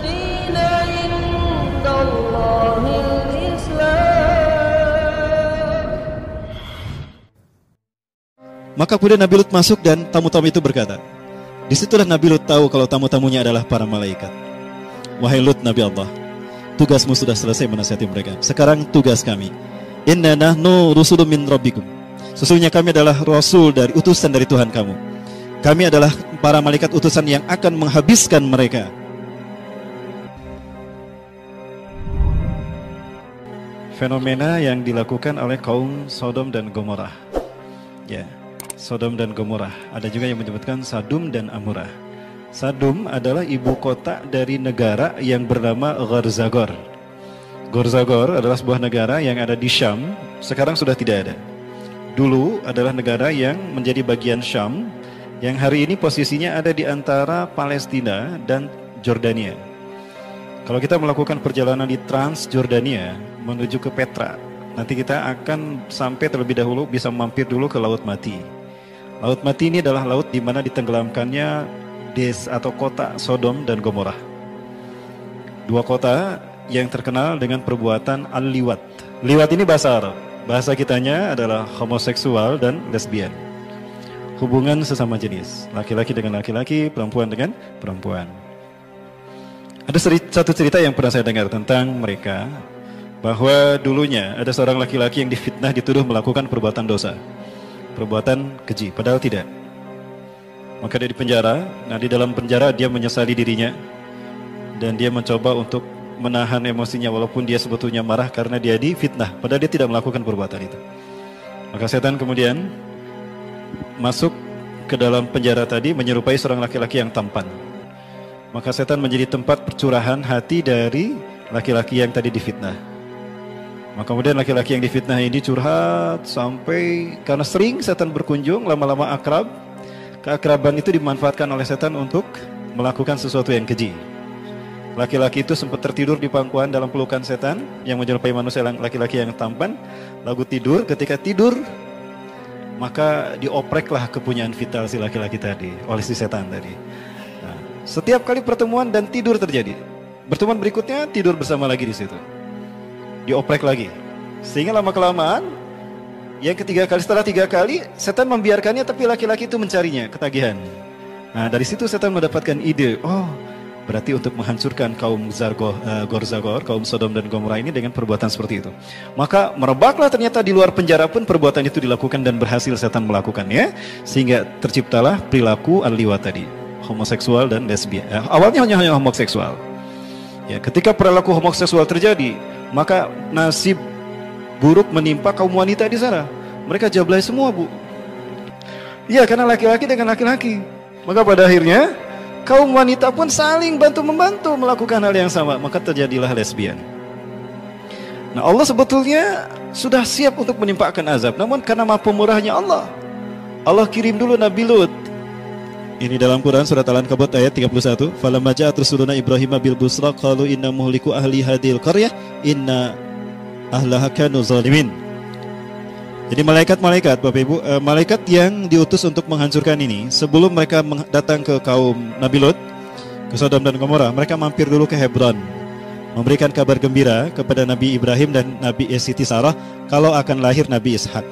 الدين عند الله الإسلام. Maka kemudian Nabi Lut masuk dan tamu-tamu itu berkata, disitulah Nabi Lut tahu kalau tamu-tamunya adalah para malaikat. Wahai Lut, Nabi Allah, tugasmu sudah selesai menasihati mereka. Sekarang tugas kami. Inna nahnu rusulun min rabbikum. Sesungguhnya kami adalah rasul dari utusan dari Tuhan kamu. Kami adalah para malaikat utusan yang akan menghabiskan mereka. Fenomena yang dilakukan oleh kaum Sodom dan Gomorrah. Ya, Sodom dan Gomorrah. Ada juga yang menyebutkan Sadum dan Amurah. Sadum adalah ibu kota dari negara yang bernama Gorzagor. Gorzagor adalah sebuah negara yang ada di Syam, sekarang sudah tidak ada. Dulu adalah negara yang menjadi bagian Syam, yang hari ini posisinya ada di antara Palestina dan Jordania. Kalau kita melakukan perjalanan di Transjordania menuju ke Petra, nanti kita akan sampai terlebih dahulu bisa mampir dulu ke Laut Mati. Laut Mati ini adalah laut di mana ditenggelamkannya atau kota Sodom dan Gomorrah. Dua kota yang terkenal dengan perbuatan al-liwat. Liwat ini bahasa Arab. Bahasa kitanya adalah homoseksual dan lesbian. Hubungan sesama jenis, laki-laki dengan laki-laki, perempuan dengan perempuan. Ada satu cerita yang pernah saya dengar tentang mereka, bahwa dulunya ada seorang laki-laki yang difitnah dituduh melakukan perbuatan dosa, perbuatan keji, padahal tidak. Maka dia dipenjara. Nah, di dalam penjara dia menyesali dirinya dan dia mencoba untuk menahan emosinya walaupun dia sebetulnya marah karena dia difitnah, padahal dia tidak melakukan perbuatan itu. Maka setan kemudian masuk ke dalam penjara tadi menyerupai seorang laki-laki yang tampan. Maka setan menjadi tempat percurahan hati dari laki-laki yang tadi difitnah. Maka kemudian laki-laki yang difitnah ini curhat sampai karena sering setan berkunjung, lama-lama akrab. Keakraban itu dimanfaatkan oleh setan untuk melakukan sesuatu yang keji. Laki-laki itu sempat tertidur di pangkuan dalam pelukan setan yang menyerupai manusia laki-laki yang tampan. Lalu tidur, ketika tidur maka diopreklah kepunyaan vital si laki-laki tadi oleh si setan tadi. Nah, setiap kali pertemuan dan tidur terjadi, pertemuan berikutnya tidur bersama lagi di situ, dioprek lagi, sehingga lama-kelamaan yang ketiga kali, setelah 3 kali setan membiarkannya, tapi laki-laki itu mencarinya, ketagihan. Nah, dari situ setan mendapatkan ide, oh berarti untuk menghancurkan kaum Gorzagor, kaum Sodom dan Gomorrah ini dengan perbuatan seperti itu. Maka merebaklah ternyata di luar penjara pun perbuatan itu dilakukan dan berhasil setan melakukannya, sehingga terciptalah perilaku al-liwat tadi, homoseksual dan lesbian. Awalnya hanya homoseksual. Ya, ketika perilaku homoseksual terjadi, maka nasib buruk menimpa kaum wanita di sana. Mereka jablay semua, Bu. Iya, karena laki-laki dengan laki-laki. Maka pada akhirnya kaum wanita pun saling bantu-membantu melakukan hal yang sama. Maka terjadilah lesbian. Nah, Allah sebetulnya sudah siap untuk menimpakan azab. Namun karena maha pemurahnya Allah, Allah kirim dulu Nabi Lut. Ini dalam Quran surat Al-Ankabut ayat 31. Falamma ja'at rusuluna Ibrahim bil busra qalu inna muhliku ahli hadhil qaryah inna ahlaha kanu zalimin. Jadi malaikat-malaikat, Bapak Ibu, malaikat yang diutus untuk menghancurkan ini, sebelum mereka datang ke kaum Nabi Lut, ke Sodom dan Gomorrah, mereka mampir dulu ke Hebron, memberikan kabar gembira kepada Nabi Ibrahim dan Nabi Siti Sarah kalau akan lahir Nabi Ishak.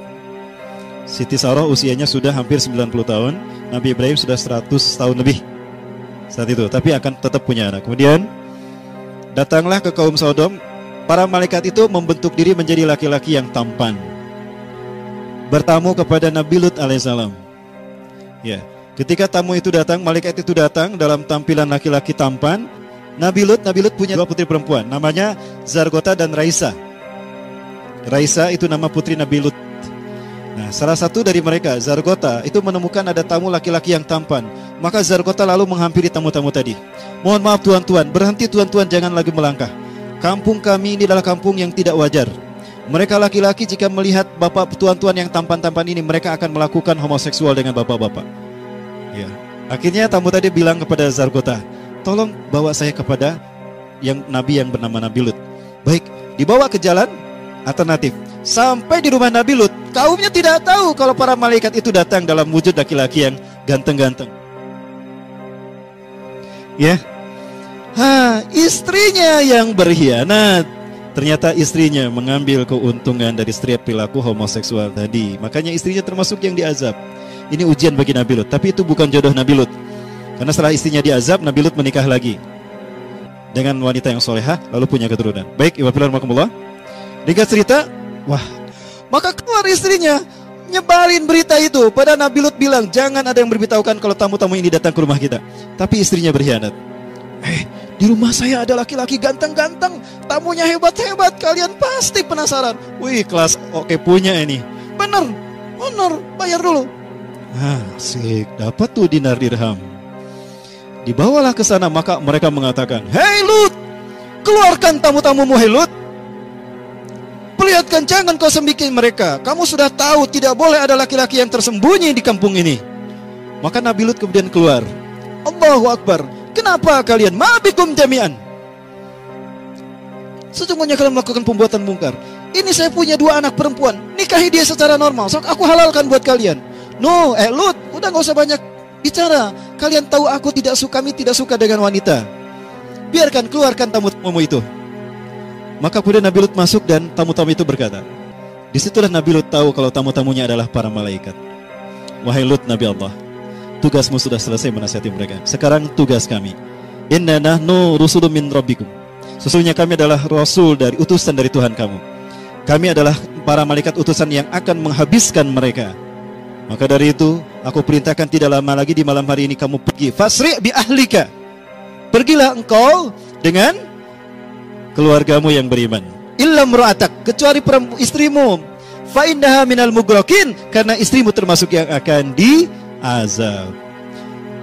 Siti Sarah usianya sudah hampir 90 tahun, Nabi Ibrahim sudah 100 tahun lebih saat itu, tapi akan tetap punya anak. Kemudian datanglah ke kaum Sodom. Para malaikat itu membentuk diri menjadi laki-laki yang tampan, bertamu kepada Nabi Lut alaihissalam. Ya, ketika tamu itu datang, malaikat itu datang dalam tampilan laki-laki tampan. Nabi Lut punya 2 putri perempuan, namanya Zargota dan Raisa. Raisa itu nama putri Nabi Lut. Nah, salah satu dari mereka, Zargota, itu menemukan ada tamu laki-laki yang tampan. Maka Zargota lalu menghampiri tamu-tamu tadi. Mohon maaf tuan-tuan, berhenti tuan-tuan, jangan lagi melangkah. Kampung kami ini adalah kampung yang tidak wajar. Mereka laki-laki jika melihat bapak tuan-tuan yang tampan-tampan ini, mereka akan melakukan homoseksual dengan bapak-bapak. Ya. Akhirnya tamu tadi bilang kepada Zargota, tolong bawa saya kepada nabi yang bernama Nabi Lut. Baik, dibawa ke jalan alternatif. Sampai di rumah Nabi Lut, kaumnya tidak tahu kalau para malaikat itu datang dalam wujud laki-laki yang ganteng-ganteng. Ya. Istrinya yang berkhianat. Ternyata istrinya mengambil keuntungan dari setiap perilaku homoseksual tadi. Makanya istrinya termasuk yang diazab. Ini ujian bagi Nabi Lut. Tapi itu bukan jodoh Nabi Lut. Karena setelah istrinya diazab, Nabi Lut menikah lagi dengan wanita yang solehah, lalu punya keturunan. Baik, Ibu Rahmatullah. Ringkas cerita, maka keluar istrinya nyebarin berita itu. Pada Nabi Lut bilang, jangan ada yang beritahukan kalau tamu-tamu ini datang ke rumah kita. Tapi istrinya berkhianat. Di rumah saya ada laki-laki ganteng-ganteng, tamunya hebat-hebat, kalian pasti penasaran. Wih, kelas oke punya ini. Bener, bayar dulu. Asik, dapat tuh dinar dirham. Dibawalah ke sana, maka mereka mengatakan, "Hei Lut, keluarkan tamu-tamumu, hei Lut. Perlihatkan, jangan kau sembunyikan mereka. Kamu sudah tahu tidak boleh ada laki-laki yang tersembunyi di kampung ini." Maka Nabi Lut kemudian keluar. Allahu Akbar. Kenapa kalian mabikum jami'an? Sesungguhnya kalian melakukan pembuatan mungkar. Ini saya punya 2 anak perempuan, nikahi dia secara normal, so aku halalkan buat kalian. No, Lut, udah gak usah banyak bicara. Kalian tahu aku kami tidak suka dengan wanita. Biarkan, keluarkan tamu-tamu itu. Maka kemudian Nabi Lut masuk dan tamu-tamu itu berkata, disitulah Nabi Lut tahu kalau tamu-tamunya adalah para malaikat. Wahai Lut, Nabi Allah, tugasmu sudah selesai menasihati mereka. Sekarang tugas kami. Inna nahnu rusulun min rabbikum. Sesungguhnya kami adalah rasul dari utusan dari Tuhan kamu. Kami adalah para malaikat utusan yang akan menghabiskan mereka. Maka dari itu, aku perintahkan tidak lama lagi di malam hari ini kamu pergi. Fasri' bi ahlika. Pergilah engkau dengan keluargamu yang beriman. Illa mra'atak, kecuali istrimu. Fa innaha minal mughrakin, karena istrimu termasuk yang akan azab.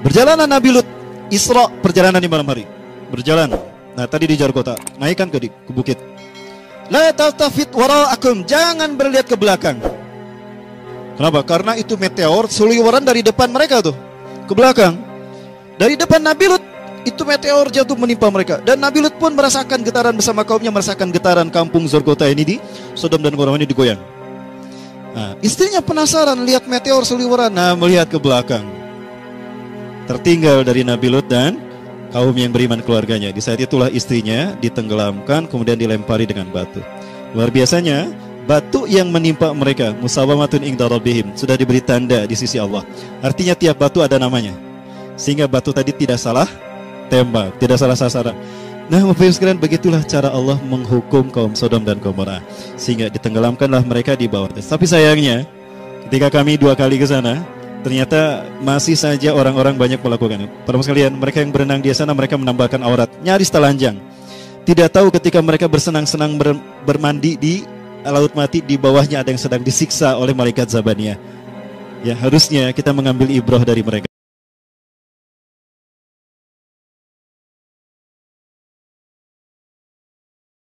Berjalanan Nabi Lut Isra, perjalanan di malam hari. Berjalan. Nah, tadi di jar kota, naikkan ke bukit. La taltafit wara'akum, jangan berlihat ke belakang. Kenapa? Karena itu meteor seliweran dari depan mereka tuh ke belakang. Dari depan Nabi Lut itu meteor jatuh menimpa mereka. Dan Nabi Lut pun merasakan getaran bersama kaumnya, merasakan getaran kampung Zorgota ini di Sodom dan Gomorrah ini digoyang. Nah, istrinya penasaran lihat meteor seliweran, melihat ke belakang. Tertinggal dari Nabi Lut dan kaum yang beriman keluarganya. Di saat itulah istrinya ditenggelamkan, kemudian dilempari dengan batu. Luar biasanya, batu yang menimpa mereka, musawamatun inda rabbihim, sudah diberi tanda di sisi Allah. Artinya tiap batu ada namanya, sehingga batu tadi tidak salah tembak, tidak salah sasaran. Nah, Bapak Ibu sekalian, begitulah cara Allah menghukum kaum Sodom dan Gomorrah, sehingga ditenggelamkanlah mereka di bawah. Tapi sayangnya, ketika kami 2 kali ke sana, ternyata masih saja orang-orang banyak melakukan. Para sekalian, mereka yang berenang di sana, mereka menambahkan aurat, nyaris telanjang. Tidak tahu ketika mereka bersenang-senang bermandi di laut mati, di bawahnya ada yang sedang disiksa oleh malaikat Zabaniyah. Ya, harusnya kita mengambil ibrah dari mereka.